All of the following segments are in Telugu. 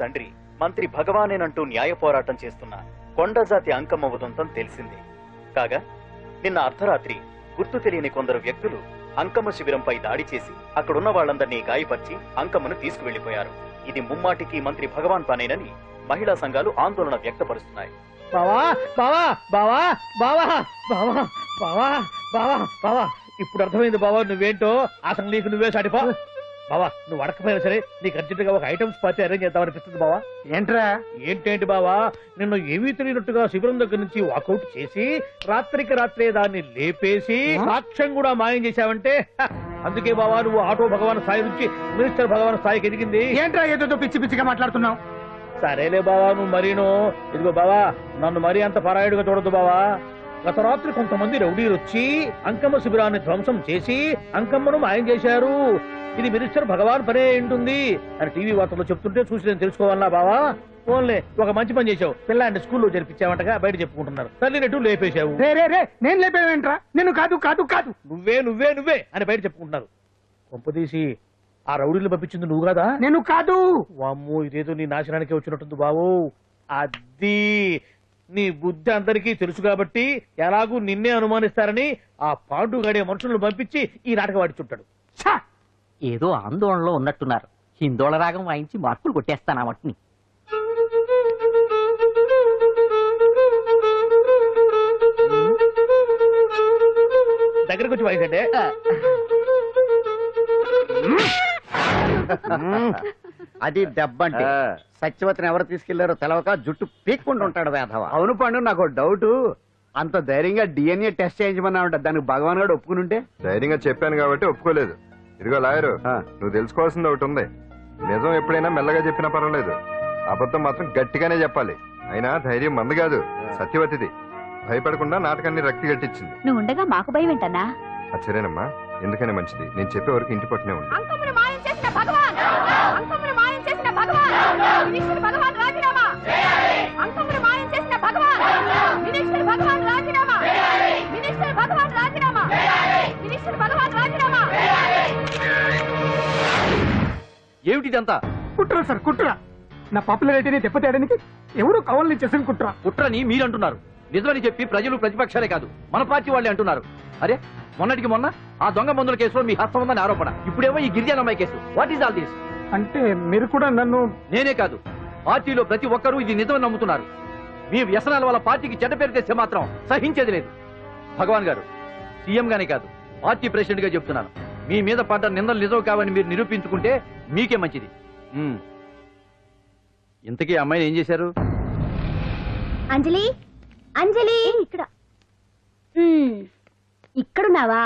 తండ్రి మంత్రి భగవానేనంటూ న్యాయ పోరాటం చేస్తున్న కొండజాతి అంకమ్మ ఉదంతం తెలిసిందే. కాగా నిన్న అర్ధరాత్రి గుర్తు తెలియని కొందరు వ్యక్తులు అంకమ్మ శిబిరంపై దాడి చేసి అక్కడున్న వాళ్లందరినీ గాయపరిచి అంకమ్మను తీసుకువెళ్లిపోయారు. ఇది ముమ్మాటికి మంత్రి భగవాన్ పనేనని మహిళా సంఘాలు ఆందోళన వ్యక్తపరుస్తున్నాయి. బావా బావా బావా బావా బావా బావా బావా బావా ఇప్పుడు అర్థమైంది బావా, నువ్వేంటో అసలు నీకు నువ్వే సాటిపో. బావా నువ్వు అడకపోయినా సరే నీకు అర్జెంటుగా ఒక ఐటమ్స్ పార్టీ అరేంజ్ చేద్దామనిపిస్తుంది బావా. ఏంట్రా? ఏంటేంటి బావా, నిన్ను ఏమీ తెలియనట్టుగా శిబిరం దగ్గర నుంచి వాకౌట్ చేసి రాత్రికి రాత్రే దాన్ని లేపేసి సాక్ష్యం కూడా మాయం చేశావంటే అందుకే బావా నువ్వు ఆటో భగవాన్ స్థాయి నుంచి మినిస్టర్ భగవాన్ స్థాయికి ఎదిగింది. ఏంట్రా ఏదో పిచ్చి పిచ్చిగా మాట్లాడుతున్నావు? సరేలే బావా నువ్వు మరీను. ఇదిగో బావా నన్ను మరీ అంత పరాయుడుగా చూడద్దు బావా. గత రాత్రి కొంతమంది రౌడీలు వచ్చి అంకమ్మ శిబిరాన్ని ధ్వంసం చేసి అంకమ్మను మాయం చేశారు. ఇది మినిస్టర్ భగవాన్ పనే ఉంటుంది అని టీవీ వార్తల్లో చెప్తుంటే చూసి నేను తెలుసుకోవాలా బావా. ఓన్లే ఒక మంచి పని చేశావు, పిల్లాన్ని స్కూల్లో జరిపించావంటగా బయట చెప్పుకుంటున్నారు. తల్లినట్టు లేపేశావు. నేను లేపేవేంట్రా? నేను కాదు కాదు కాదు నువ్వే నువ్వే నువ్వే అని బయట చెప్పుకుంటున్నారు. కొంపదీసి ఆ రౌడీలు పంపించింది నువ్వు కాదా? నేను కాదు. వామ్మో ఇదేదో నీ నాశనానికి వచ్చినట్టుంది బావు. అది నీ బుద్ధి అందరికీ తెలుసు కాబట్టి ఎలాగూ నిన్నే అనుమానిస్తారని ఆ పాండు గడే మనుషులను పంపించి ఈ నాటకం ఆడిచుంటాడు. ఏదో ఆందోళనలో ఉన్నట్టున్నారు. హిందోళ రాగం వాయించి మార్కులు కొట్టేస్తాను ఆ మట్టిని. దగ్గరకు వచ్చి వాయించండి. అది దెబ్బంటే సత్యవతిని ఎవరు తీసుకెళ్లారో తెలవక జుట్టు పీక్కుంటూ ఉంటాడు వేధవ. అవును పండు, నాకు డౌట్. అంత ధైర్యంగా డిఎన్ఏ టెస్ట్ చేయించమన్నా దానికి భగవాన్ గారు ఒప్పుకుని ఉంటే? ధైర్యంగా చెప్పాను కాబట్టి ఒప్పుకోలేదు. ఇదిగో లాయరు, నువ్వు తెలుసుకోవాల్సింది ఒకటి ఉంది. నిజం ఎప్పుడైనా మెల్లగా చెప్పినా పర్వాలేదు, అబద్ధం మాత్రం గట్టిగానే చెప్పాలి. అయినా ధైర్యం మంది కాదు, సత్యవతిది. భయపడకుండా నాటకాన్ని రక్తి గట్టించింది. నువ్వు ఉండగా మాకు భయం ఏంటన్నా? సరేనమ్మా, ఎందుకనే మంచిది. నేను చెప్పే వరకు ఇంటి పట్టునే ఉంది. ఏమిటిదంతా? కుట్ర సార్, కుట్ర. నా పాపులారిటీని దెబ్బతేయడానికి ఎవరు కావాలని చేసిన కుట్ర. కుట్రని మీరంటున్నారు. నిజమని చెప్పి ప్రజలు ప్రతిపక్షాలే కాదు మన పార్టీ వాళ్ళే అంటున్నారు. అరే మొన్నటికి మొన్న ఆ దొంగ మందుల కేసులో మీ హస్తం ఉందని ఆరోపణ, ఇప్పుడేమో ఈ గిరిజన అమ్మాయి case. What is all this? అంటే మీరు కూడా నన్ను... నేనే కాదు, పార్టీలో ప్రతి ఒక్కరూ ఇది నిజమని నమ్ముతున్నారు. మీ వ్యసనాల వల్ల పార్టీకి చెడ్డ పేరు తెస్తే మాత్రం సహించేది లేదు. భగవాన్ గారు, సీఎం గానే కాదు పార్టీ ప్రెసిడెంట్ గా చెప్తున్నాను, మీ మీద పడ్డ నిందలు నిజం కావని మీరు నిరూపించుకుంటే మీకే మంచిది. ఇంతకీ అమ్మాయిని ఏం చేశారు? అంజలి, అంజలి, ఇక్కడ ఇక్కడున్నావా?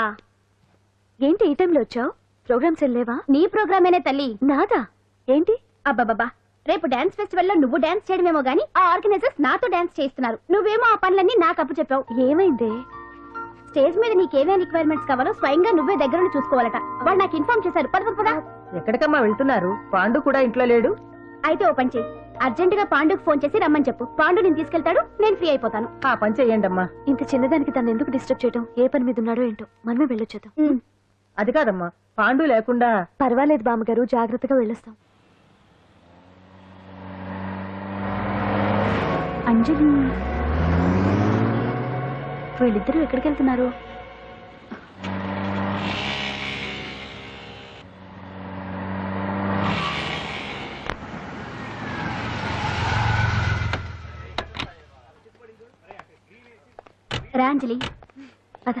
ఏంటి ఈ టైంలో వచ్చావు? ప్రోగ్రామ్స్ వెళ్ళేవా? నీ ప్రోగ్రామేనే తల్లి. నాదా? ఏంటి? అబ్బాబాబా, రేపు డాన్స్ ఫెస్టివల్ లో నువ్వు డాన్స్ చేయడమేమో గానీ ఆ ఆర్గనైజర్స్ నాతో డాన్స్ చేస్తున్నారు. నువ్వేమో ఆ పనులన్నీ నాకు అప్పు చెప్పావు. ఏమైంది? స్టేజ్ మీద నీకేమేం రిక్వైర్మెంట్స్ కావాలో స్వయంగా నువ్వే దగ్గర చూసుకోవాలట. వాళ్ళు నాకు ఇన్ఫార్మ్ చేశారు. పద. ఎక్కడికమ్మా వెళ్తున్నారు? పాండు కూడా ఇంట్లో లేడు. అయితే ఓ పని చేయి, అర్జెంట్ గా పాండుకు ఫోన్ చేసి రమ్మని చెప్పు. పాండు నేను తీసుకెళ్తాడు, నేను ఫ్రీ అయిపోతాను. ఆ పని చెయ్యండి అమ్మా. ఇంత చిన్నదానికి తను ఎందుకు డిస్టర్బ్ చేయడం? ఏ పని మీద ఉన్నాడో ఏంటో, మనమే వెళ్ళొచ్చేద్దాం. అది కాదమ్మా, పాండు లేకుండా... పర్వాలేదు బామ్మగారు, జాగ్రత్తగా వెళ్ళొస్తాం. అంజలి, వీళ్ళిద్దరూ ఎక్కడికి వెళ్తున్నారు? రా అంజలి, పద.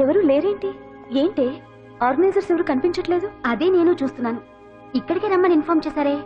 ఎవరు లేరేంటి? ఏంటి ఆర్గనైజర్స్ ఎవరు కనిపించట్లేదు? అదే నేను చూస్తున్నాను. ఇక్కడికే రమ్మని ఇన్ఫార్మ్ చేశారే.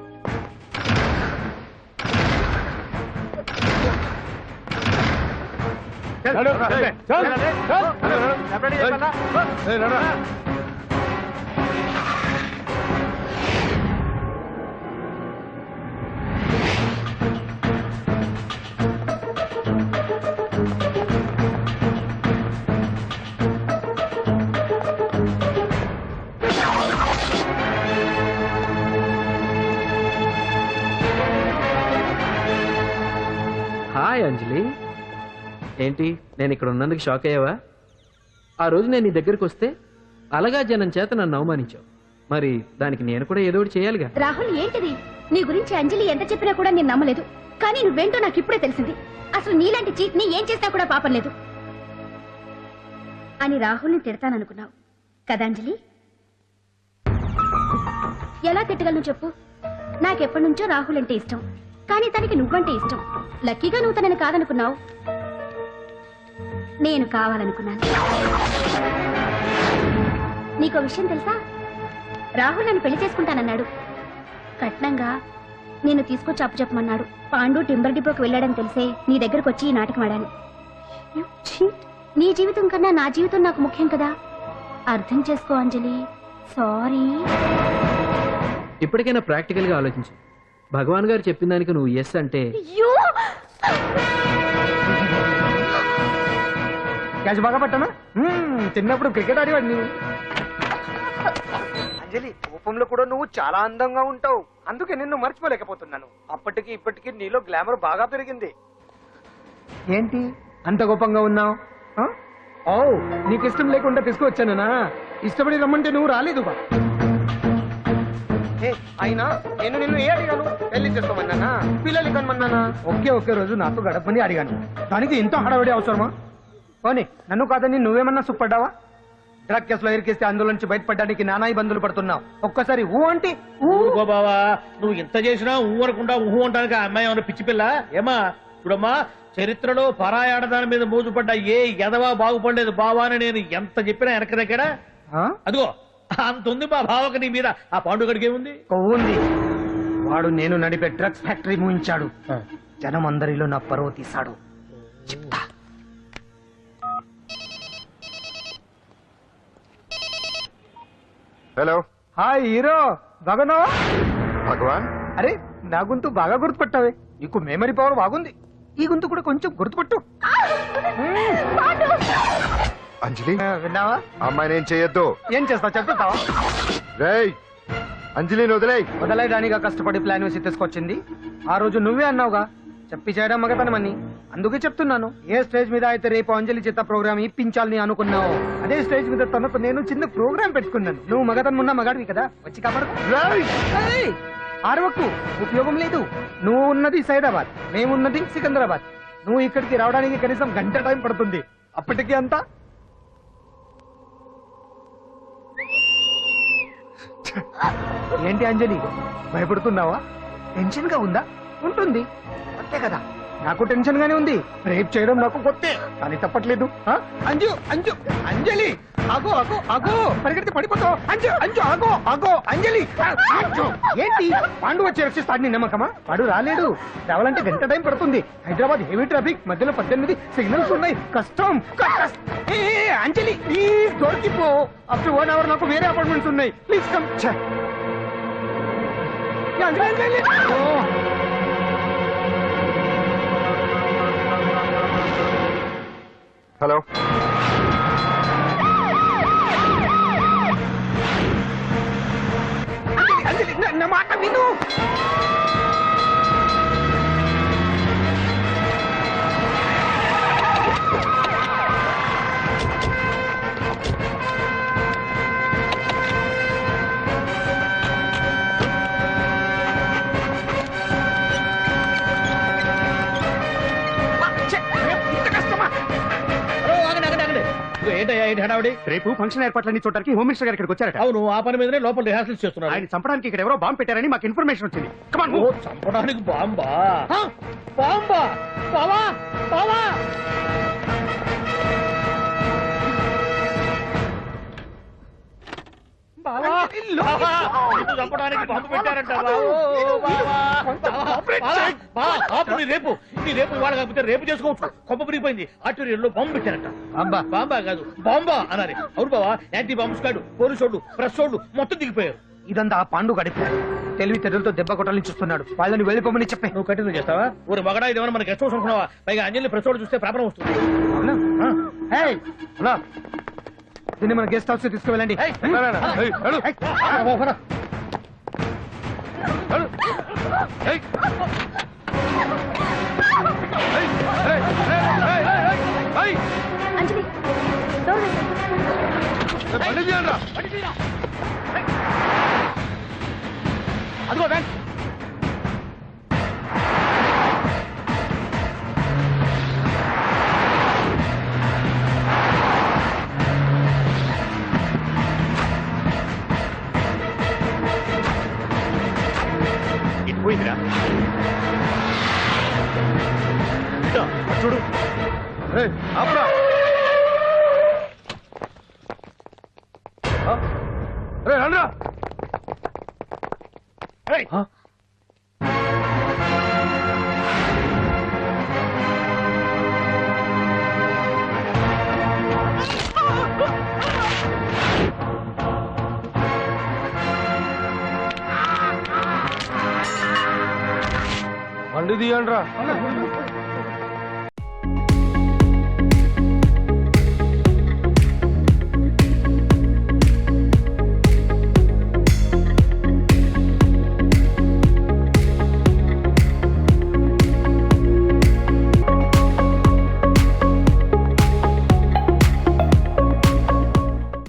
హాయ్ అంజలి, ఏంటి నేను ఇక్కడ ఉన్నందుకు షాక్ అయ్యావా? ఆ రోజు నేను నీ దగ్గరికి వస్తే అలగా జనం చేత నన్ను అవమానించావు. మరి దానికి నేను కూడా ఏదో ఒకటి చేయాలిగా. రాహుల్ ఏంటిది? నీ గురించి అంజలి ఎంత చెప్పినా కూడా నేను నమ్మలేదు. కానీ నువ్వేంటో నాకు ఇప్పుడే తెలిసింది. అసలు నీలాంటి చీట్ ని ఏం చేసినా కూడా పాపం లేదు అని రాహుల్ని తిడతాననుకున్నావు కదా అంజలి? ఎలా తిట్టగలను చెప్పు? నాకెప్పటి నుంచో రాహుల్ అంటే ఇష్టం, కానీ తనకి నువ్వంటే ఇష్టం. లక్కీగా నువ్వు తనని కాదనుకున్నావు, నేను కావాలనుకున్నాను. నీకో విషయం తెలుసా? రాహుల్ నన్ను పెళ్లి చేసుకుంటానన్నాడు. కట్నంగా నేను తీసుకొచ్చి అప్పు చెప్పమన్నాడు. పాండు టింబర్ డిపోకి వెళ్ళాడని తెలిసే నీ దగ్గరకు వచ్చి ఈ నాటకం ఆడాను. నీ జీవితం కన్నా నా జీవితం నాకు ముఖ్యం కదా, అర్థం చేసుకో అంజలి. సారీ. ఇప్పటికైనా ప్రాక్టికల్ గా ఆలోచించు. భగవాన్ గారు చెప్పిన దానికి నువ్వు ఎస్ అంటే క్యాచ్ బాగా పట్టానా? చిన్నప్పుడు క్రికెట్ ఆడేవాడిని. అంజలి, కోపంలో కూడా నువ్వు చాలా అందంగా ఉంటావు, అందుకే నిన్ను మర్చిపోలేకపోతున్నాను. అప్పటికి ఇప్పటికి నీలో గ్లామర్ బాగా పెరిగింది. ఏంటి అంత కోపంగా ఉన్నావు? ఓ, నీకు ఇష్టం లేకుండా తీసుకువచ్చానా? ఇష్టపడి రమ్మంటే నువ్వు రాలేదు. అయినా నేను నిన్ను ఏ అడిగాను? పెళ్లి చేసుకోమన్నానా, పిల్లలు కనమన్నానా? ఒకే రోజు నాతో గడపని అడిగాను, దానికి ఇంత హడావిడి అవసరమా? పోనీ నన్ను కాదని నువ్వేమన్నా సుప్పడ్డావా? డ్రగ్ కేసులో ఇరికిస్తే అందులో నుంచి బయటపడడానికి నానా ఇబ్బందులు పడుతున్నావు. ఒక్కసారి ఊ అంటే ఊరుకో బావా, నువ్వు ఇంత చేసినా ఊరకుండా ఊహు అంటానికి ఆ అమ్మాయి ఏమన్నా పిచ్చి పిల్ల? ఏమా చూడమ్మా, చరిత్రలో పరాయాడదాని మీద మోజుపడ్డ ఏ ఎదవా బాగుపడలేదు బావా అని నేను ఎంత చెప్పినా వెనక దగ్గర. అదిగో అంత ఉంది మా బావకు నీ మీద. ఆ పాండుగడికి ఏముంది? ఉంది. వాడు నేను నడిపే డ్రగ్స్ ఫ్యాక్టరీ మూయించాడు. జనం అందరిలో నా పరువు తీశాడు. చెప్తా. హలో, హాయ్ హీరో, బాగున్నావా? భగవాన్. అరే, నా గొంతు బాగా గుర్తుపట్టావే. నీకు మెమరీ పవర్ బాగుంది. ఈ గొంతు కూడా కొంచెం గుర్తుపట్టు. అంజలి, విన్నావా? అమ్మాయి నేను చేయొద్దు. ఏం చేస్తావు చెప్తావా? రేయ్, అంజలిని వదిలేయ్. వదలైదానిగా కష్టపడి ప్లాన్ వేసి తీసుకొచ్చింది. ఆ రోజు నువ్వే అన్నావుగా చెప్పి చేయడం మగతనమని. అందుకే చెప్తున్నాను. ఏ స్టేజ్ మీద అయితే రేపు అంజలి చేత ప్రోగ్రామ్ ఇప్పించాలని అనుకున్నావు, అదే స్టేజ్ మీద తనకు నేను చిన్న ప్రోగ్రామ్ పెట్టుకున్నాను. నువ్వు మగతనం ఉన్న మగాడివి కదా, వచ్చి కాపాడు. ఆరవకు, ఉపయోగం లేదు. నువ్వు ఉన్నది సైదాబాద్, మేమున్నది సికింద్రాబాద్. నువ్వు ఇక్కడికి రావడానికి కనీసం గంట టైం పడుతుంది. అప్పటికి అంతా ఏంటి అంజలి, భయపడుతున్నావా? టెన్షన్ గా ఉందా? ఉంటుంది, అంతే కదా. నాకు టెన్షన్ గానే ఉంది. రేప్ చేయడం నాకు కొత్తే, కానీ తప్పట్లేదు. అంజు అంజు అంజలి, ఆగో ఆగో ఆగో, పరిగెడితే పడిపోతావు. అంజు అంజు ఆగో ఆగో అంజలి. ఏంటి పాండు వచ్చి రక్షిస్తాడు నీ నమ్మకమా? వాడు రాలేడు. రావాలంటే గంట టైం పడుతుంది. హైదరాబాద్ హెవీ ట్రాఫిక్, మధ్యలో 18 సిగ్నల్స్ ఉన్నాయి, కష్టం. అంజలి ప్లీజ్ దొరికిపో. అప్పుడు 1 hour నాకు వేరే అపార్ట్మెంట్స్ ఉన్నాయి. Please come. హలో, నా మాట విను. ఏంటి హడావుడి? రేపు ఫంక్షన్ ఏర్పాట్లన్నీ చూడడానికి హోమ్ మినిస్టర్ గారు ఇక్కడికి వచ్చారట. అవును, ఆ పని మీదనే లోపల రిహార్సల్స్ చేస్తున్నారు. ఆయన చంపడానికి ఇక్కడ ఎవరో బాంబు పెట్టారని మాకు ఇన్ఫర్మేషన్ వచ్చింది. చంపడానికి బాంబా? బాంబా? బావా బావా, చంపడానికి బాంబు పెట్టారంట. రేపు ఇవాళ కాకపోతే రేపు చేసుకోవచ్చు. కొప్ప పిరిగిపోయింది. ఆర్టీరియల్లో బాంబు పెట్టారంట. బాంబా కాదు, బాంబా అన్నారు. అవును బావా, యాంటీ బాంబు స్క్వాడ్, పోలీసు వాళ్ళు, ప్రెస్ వాళ్ళు మొత్తం దిగిపోయారు. ఇదంతా ఆ పాండు గడిపారు. తెలివితేటలతో దెబ్బ కొట్టాలని చూస్తున్నాడు. వాళ్ళని వెళ్ళిపోమని చెప్పే. నువ్వు కంటిన్యూ చేస్తావా? ఊరు మగడా ఇదేమన్నా మనకి గెస్ట్ హౌస్ అనుకున్నావా? పైగా అంజలి ప్రెస్ వాళ్ళు చూస్తే ప్రాబ్లం వస్తుంది. దీన్ని మన గెస్ట్ హౌస్ తీసుకువెళ్ళండి. అంజలి, డోర్ వేసేయ్. బండి తీయండిరా. అదిగో వ్యాన్. ఇటు పోయిందిరా. ఇదో, అటు చూడు. ఏయ్, ఆపురా. రే రండ్రా. ఆ? బండి తీయండిరా.